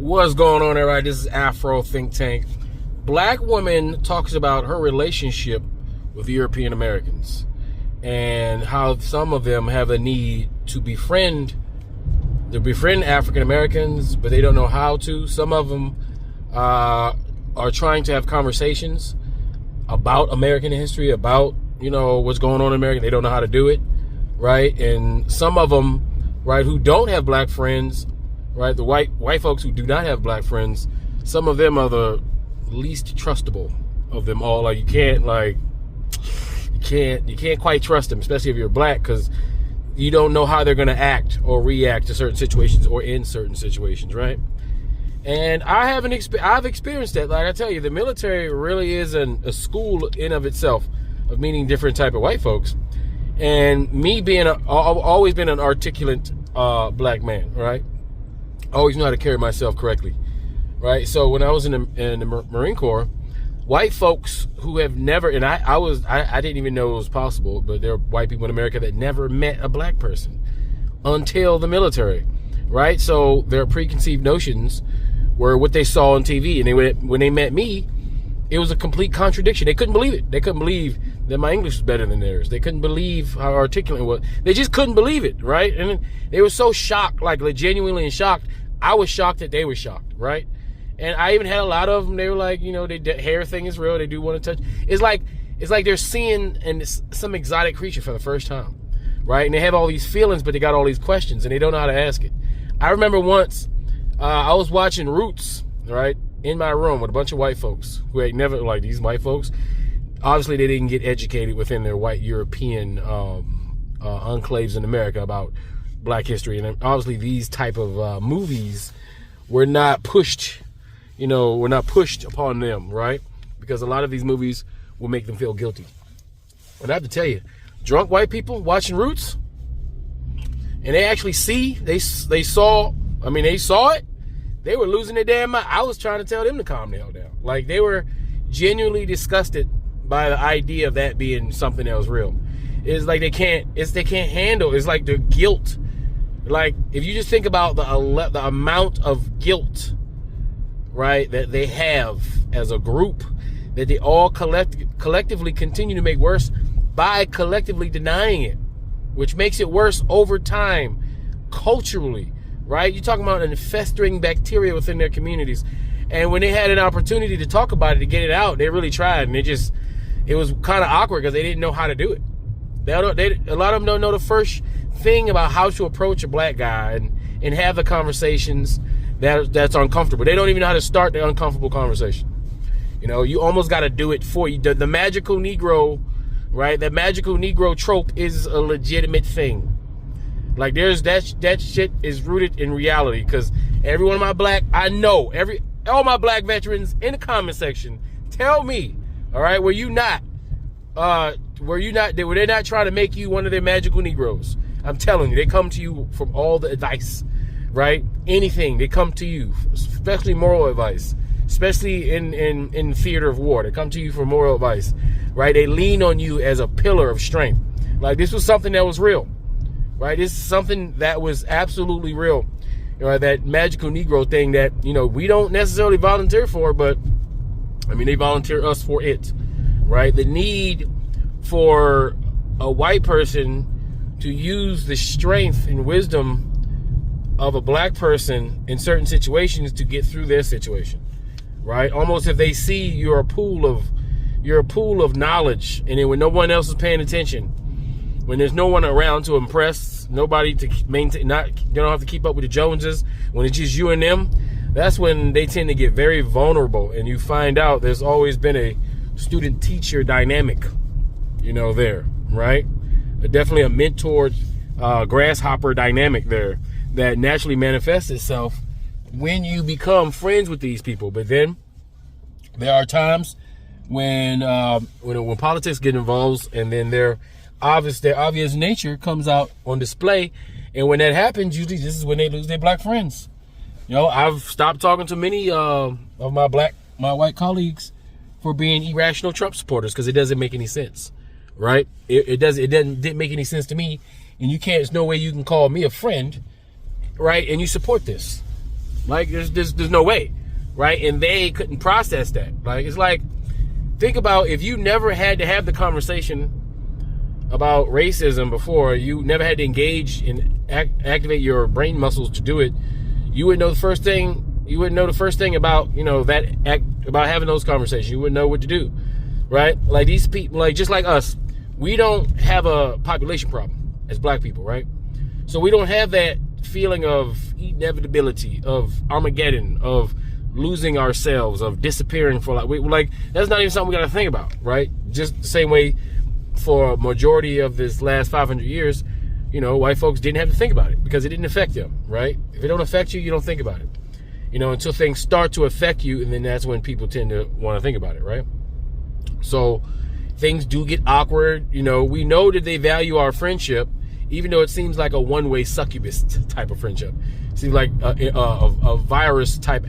What's going on, everybody? This is Afro Think Tank. Black woman talks about her relationship with European Americans and how some of them have a need to befriend African Americans, but they don't know how to. Some of them are trying to have conversations about American history, about, you know, what's going on in America. They don't know how to do it, right? And some of them, right, who don't have black friends, right, the white folks who do not have black friends, some of them are the least trustable of them all. Like, you can't quite trust them, especially if you're black, because you don't know how they're going to act or react to certain situations or in certain situations, right? And I've experienced that. Like I tell you, the military really is a school in of itself of meeting different type of white folks. And me being always been an articulate black man, right? I always know how to carry myself correctly, right? So when I was in the Marine Corps, white folks who have never, and I didn't even know it was possible, but there are white people in America that never met a black person until the military, right? So their preconceived notions were what they saw on TV, and when they met me, it was a complete contradiction. They couldn't believe it. They couldn't believe that my English was better than theirs. They couldn't believe how articulate it was. They just couldn't believe it, right? And they were so shocked, like genuinely shocked. I was shocked that they were shocked, right? And I even had a lot of them. They were like, you know, the hair thing is real. They do want to touch. It's like they're seeing some exotic creature for the first time, right? And they have all these feelings, but they got all these questions, and they don't know how to ask it. I remember once I was watching Roots, right, in my room with a bunch of white folks who had never, like, these white folks, obviously they didn't get educated within their white European enclaves in America about black history. And obviously these type of movies were not pushed, upon them, right? Because a lot of these movies will make them feel guilty. But I have to tell you, drunk white people watching Roots, and they actually saw it, they were losing their damn mind. I was trying to tell them to calm the hell down. Like, they were genuinely disgusted by the idea of that being something that was real. It's like they can't handle. It's like the guilt. Like, if you just think about the amount of guilt, right, that they have as a group, that they all collectively continue to make worse by collectively denying it, which makes it worse over time, culturally, right? You're talking about an festering bacteria within their communities. And when they had an opportunity to talk about it, to get it out, they really tried, and it was kind of awkward because they didn't know how to do it. A lot of them don't know the first thing about how to approach a black guy and have the conversations that's uncomfortable. They don't even know how to start the uncomfortable conversation. You know, you almost got to do it for you. The magical Negro, right? That magical Negro trope is a legitimate thing. Like, there's that shit is rooted in reality, because every one of my black, I know all my black veterans in the comment section, tell me, all right, were they not trying to make you one of their magical Negroes? I'm telling you, they come to you from all the advice, right? Anything, they come to you, especially moral advice, especially in theater of war. They come to you for moral advice, right? They lean on you as a pillar of strength. Like, this was something that was real, right? This is something that was absolutely real. You know, that magical Negro thing that, you know, we don't necessarily volunteer for, but I mean, they volunteer us for it, right? The need for a white person to use the strength and wisdom of a black person in certain situations to get through their situation, right? Almost if they see you're a pool of knowledge, and then when no one else is paying attention, when there's no one around to impress, nobody to maintain, you don't have to keep up with the Joneses, when it's just you and them, that's when they tend to get very vulnerable, and you find out there's always been a student-teacher dynamic, you know, there, right? Definitely a mentor grasshopper dynamic there that naturally manifests itself when you become friends with these people. But then there are times when politics get involved, and then their obvious nature comes out on display. And when that happens, usually this is when they lose their black friends. You know, I've stopped talking to many of my white colleagues for being irrational Trump supporters, because it doesn't make any sense, right? It didn't make any sense to me, and there's no way you can call me a friend, right? And you support this. Like, there's no way, right? And they couldn't process that. Like, it's like, think about if you never had to have the conversation about racism before, you never had to engage and activate your brain muscles to do it, you wouldn't know the first thing. You wouldn't know the first thing about, about having those conversations. You wouldn't know what to do, right? Like, these people, like, just like us, we don't have a population problem as black people, right? So we don't have that feeling of inevitability, of Armageddon, of losing ourselves, of disappearing for like that's not even something we got to think about, right? Just the same way for a majority of this last 500 years, white folks didn't have to think about it because it didn't affect them, right? If it don't affect you, you don't think about it, until things start to affect you, and then that's when people tend to want to think about it, right? So things do get awkward. We know that they value our friendship, even though it seems like a one-way succubus type of friendship. It seems like a virus type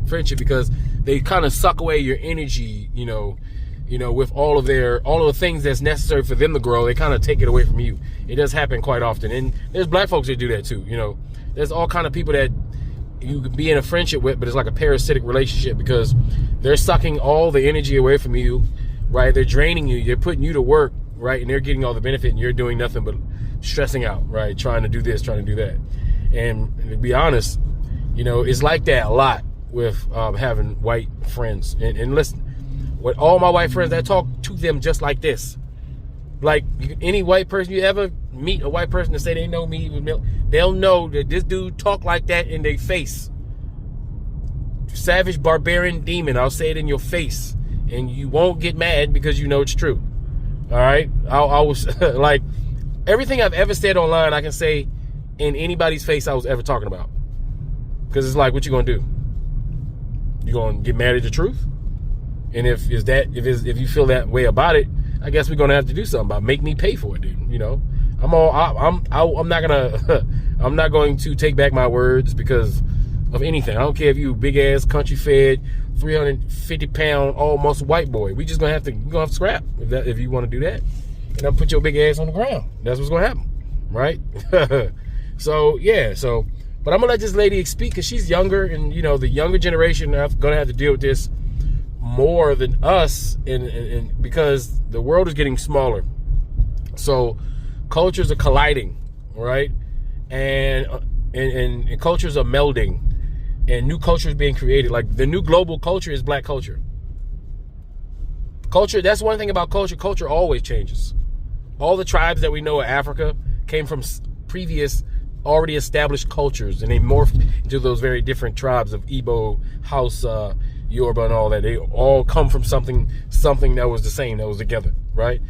friendship, because they kind of suck away your energy, with all of the things that's necessary for them to grow. They kind of take it away from you. It does happen quite often. And there's black folks that do that too. There's all kind of people that you could be in a friendship with, but it's like a parasitic relationship, because they're sucking all the energy away from you, right? They're draining you. They're putting you to work, right? And they're getting all the benefit, and you're doing nothing but stressing out, right? Trying to do this, trying to do that. And to be honest, it's like that a lot with having white friends. And listen, with all my white friends, I talk to them just like this. Like, any white person, you ever meet a white person to say they know me, they'll know that this dude talk like that in their face. Savage, barbarian, demon. I'll say it in your face, and you won't get mad because you know it's true. All right? I was like, everything I've ever said online, I can say in anybody's face I was ever talking about. Because it's like, what you gonna do? You gonna get mad at the truth? And if you feel that way about it, I guess we're gonna have to do something about it. Make me pay for it, dude. I'm not going to take back my words because of anything. I don't care if you big ass country fed 350 pound almost white boy. We just gonna have to scrap if you want to do that. And I'll put your big ass on the ground. That's what's gonna happen, right? So but I'm gonna let this lady speak because she's younger, and the younger generation are gonna have to deal with this more than us, and because the world is getting smaller, so cultures are colliding, right? And cultures are melding, and new cultures being created. Like, the new global culture is black culture. That's one thing about culture. Culture always changes. All the tribes that we know of Africa came from previous already established cultures, and they morphed into those very different tribes of Igbo, Hausa, Yoruba, and all that. They all come from something that was the same, that was together, right?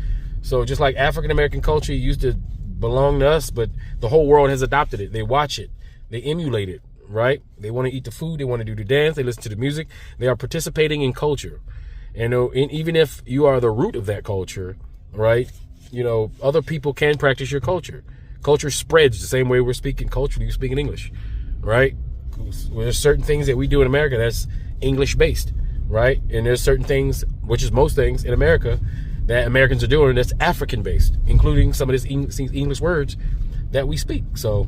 So just like African American culture used to belong to us, but the whole world has adopted it. They watch it, they emulate it, right? They want to eat the food, they want to do the dance, they listen to the music. They are participating in culture, and even if you are the root of that culture, right? Other people can practice your culture. Culture spreads the same way we're speaking culturally. You speak in English, right? There's certain things that we do in America that's English based, right? And there's certain things, which is most things in America, that Americans are doing that's African based, including some of these English words that we speak. So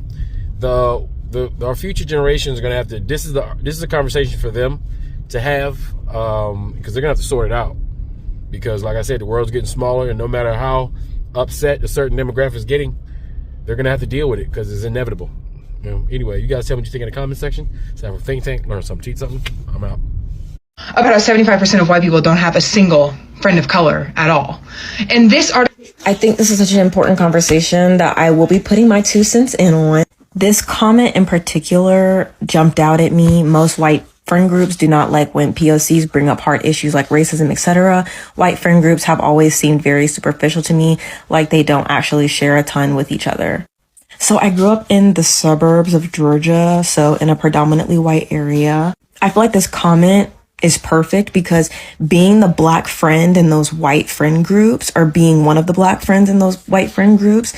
our future generations are going to have to, this is a conversation for them to have, because they're going to have to sort it out. Because like I said, the world's getting smaller, and no matter how upset a certain demographic is getting, they're going to have to deal with it because it's inevitable. Anyway, you guys tell me what you think in the comment section. So have a think tank, learn something, teach something. I'm out. About 75% of white people don't have a single friend of color at all. And this article, I think this is such an important conversation that I will be putting my 2 cents in on. This comment in particular jumped out at me. Most white friend groups do not like when POCs bring up hard issues like racism, etc. White friend groups have always seemed very superficial to me, like they don't actually share a ton with each other. So I grew up in the suburbs of Georgia, so in a predominantly white area. I feel like this comment is perfect because being the black friend in those white friend groups, or being one of the black friends in those white friend groups,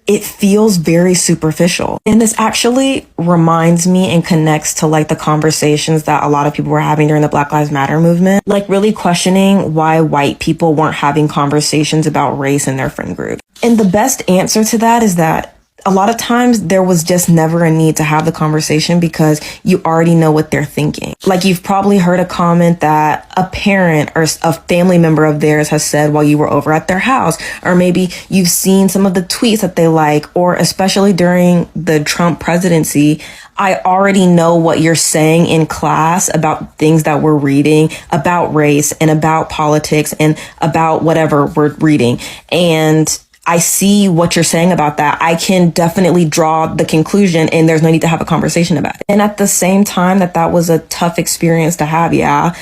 it feels very superficial. And this actually reminds me and connects to like the conversations that a lot of people were having during the Black Lives Matter movement, like really questioning why white people weren't having conversations about race in their friend group. And the best answer to that is that a lot of times there was just never a need to have the conversation because you already know what they're thinking. Like, you've probably heard a comment that a parent or a family member of theirs has said while you were over at their house, or maybe you've seen some of the tweets that they like, or especially during the Trump presidency, I already know what you're saying in class about things that we're reading, about race and about politics and about whatever we're reading. And I see what you're saying about that. I can definitely draw the conclusion, and there's no need to have a conversation about it. And at the same time, that was a tough experience to have, yeah.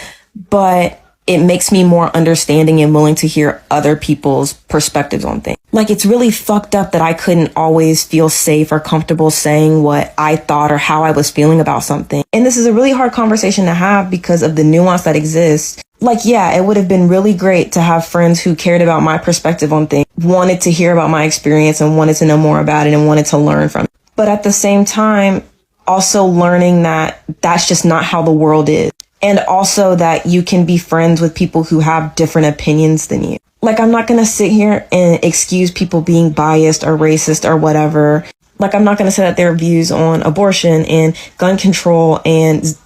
But it makes me more understanding and willing to hear other people's perspectives on things. Like, it's really fucked up that I couldn't always feel safe or comfortable saying what I thought or how I was feeling about something. And this is a really hard conversation to have because of the nuance that exists. Like, yeah, it would have been really great to have friends who cared about my perspective on things, wanted to hear about my experience and wanted to know more about it and wanted to learn from it. But at the same time, also learning that that's just not how the world is. And also that you can be friends with people who have different opinions than you. Like, I'm not going to sit here and excuse people being biased or racist or whatever. Like, I'm not going to say that their views on abortion and gun control and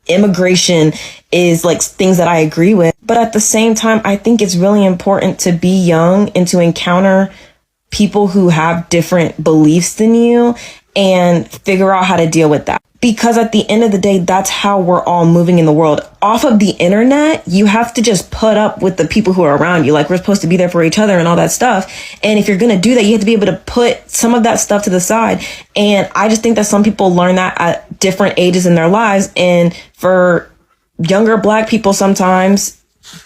immigration is like things that I agree with. But at the same time, I think it's really important to be young and to encounter people who have different beliefs than you and figure out how to deal with that. Because at the end of the day, that's how we're all moving in the world. Off of the internet, you have to just put up with the people who are around you. Like, we're supposed to be there for each other and all that stuff. And if you're going to do that, you have to be able to put some of that stuff to the side. And I just think that some people learn that at different ages in their lives. And for younger Black people, sometimes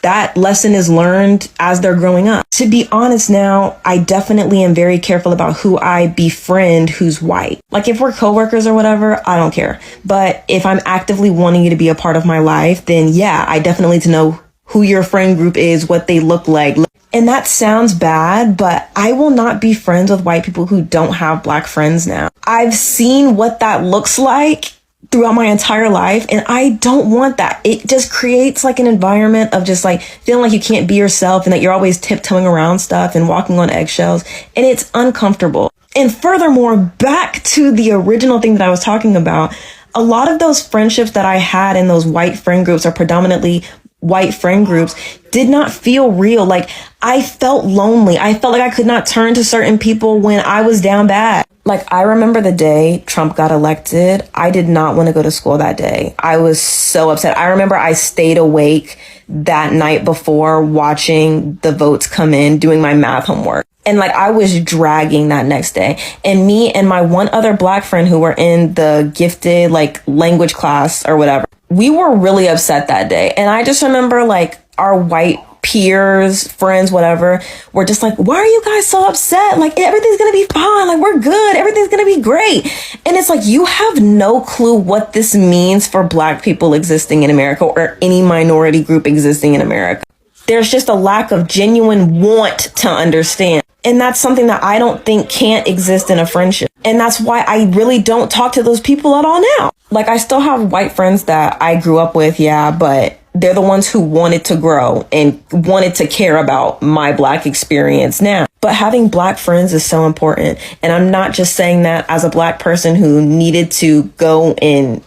that lesson is learned as they're growing up. To be honest now, I definitely am very careful about who I befriend who's white. Like, if we're coworkers or whatever, I don't care. But if I'm actively wanting you to be a part of my life, then yeah, I definitely need to know who your friend group is, what they look like. And that sounds bad, but I will not be friends with white people who don't have Black friends now. I've seen what that looks like throughout my entire life, and I don't want that. It just creates like an environment of just like feeling like you can't be yourself and that you're always tiptoeing around stuff and walking on eggshells, and it's uncomfortable. And furthermore, back to the original thing that I was talking about, a lot of those friendships that I had in those white friend groups, or predominantly white friend groups, did not feel real. Like, I felt lonely. I felt like I could not turn to certain people when I was down bad. Like, I remember the day Trump got elected, I did not want to go to school that day. I was so upset. I remember I stayed awake that night before watching the votes come in, doing my math homework. And like, I was dragging that next day. And me and my one other Black friend who were in the gifted like language class or whatever, we were really upset that day. And I just remember like our white peers, friends, whatever, were just like, why are you guys so upset? Like, everything's gonna be fine. Like, we're good. Everything's gonna be great. And it's like, you have no clue what this means for Black people existing in America or any minority group existing in America. There's just a lack of genuine want to understand. And that's something that I don't think can't exist in a friendship. And that's why I really don't talk to those people at all now. Like, I still have white friends that I grew up with, yeah, but they're the ones who wanted to grow and wanted to care about my Black experience now. But having Black friends is so important. And I'm not just saying that as a Black person who needed to go and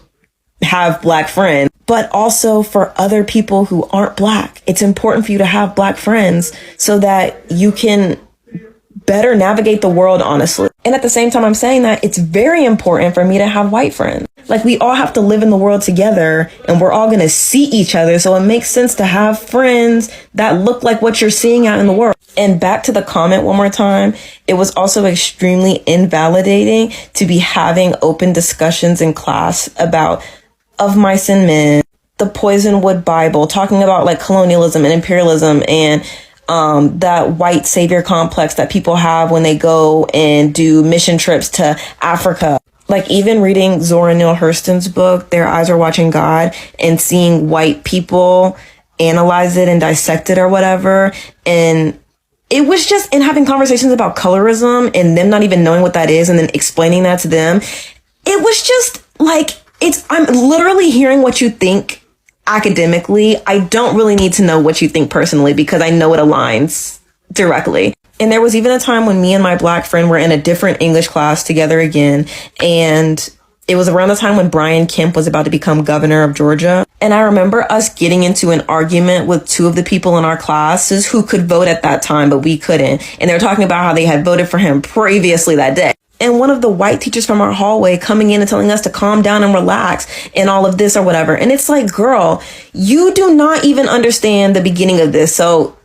have Black friends, but also for other people who aren't Black. It's important for you to have Black friends so that you can better navigate the world, honestly. And at the same time, I'm saying that it's very important for me to have white friends. Like, we all have to live in the world together and we're all going to see each other. So it makes sense to have friends that look like what you're seeing out in the world. And back to the comment one more time, it was also extremely invalidating to be having open discussions in class about Of Mice and Men, the Poisonwood Bible, talking about like colonialism and imperialism and that white savior complex that people have when they go and do mission trips to Africa. Like, even reading Zora Neale Hurston's book, Their Eyes Are Watching God, and seeing white people analyze it and dissect it or whatever. And it was just, in having conversations about colorism and them not even knowing what that is and then explaining that to them, it was just like, I'm literally hearing what you think academically. I don't really need to know what you think personally because I know it aligns directly. And there was even a time when me and my black friend were in a different English class together again. And it was around the time when Brian Kemp was about to become governor of Georgia. And I remember us getting into an argument with two of the people in our classes who could vote at that time, but we couldn't. And they were talking about how they had voted for him previously that day. And one of the white teachers from our hallway coming in and telling us to calm down and relax and all of this or whatever. And it's like, girl, you do not even understand the beginning of this. So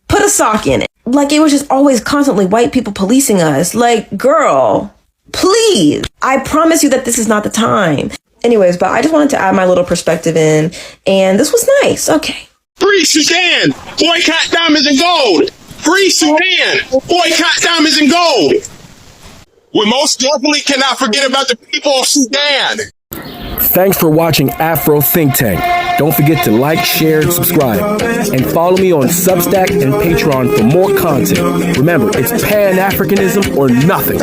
put a sock in it. Like, it was just always constantly white people policing us. Like, girl, please. I promise you that this is not the time. Anyways, but I just wanted to add my little perspective in. And this was nice. Okay. Free Sudan. Boycott diamonds and gold. Free Sudan. Boycott diamonds and gold. We most definitely cannot forget about the people of Sudan. Thanks for watching Afro Think Tank. Don't forget to like, share, and subscribe. And follow me on Substack and Patreon for more content. Remember, it's Pan-Africanism or nothing.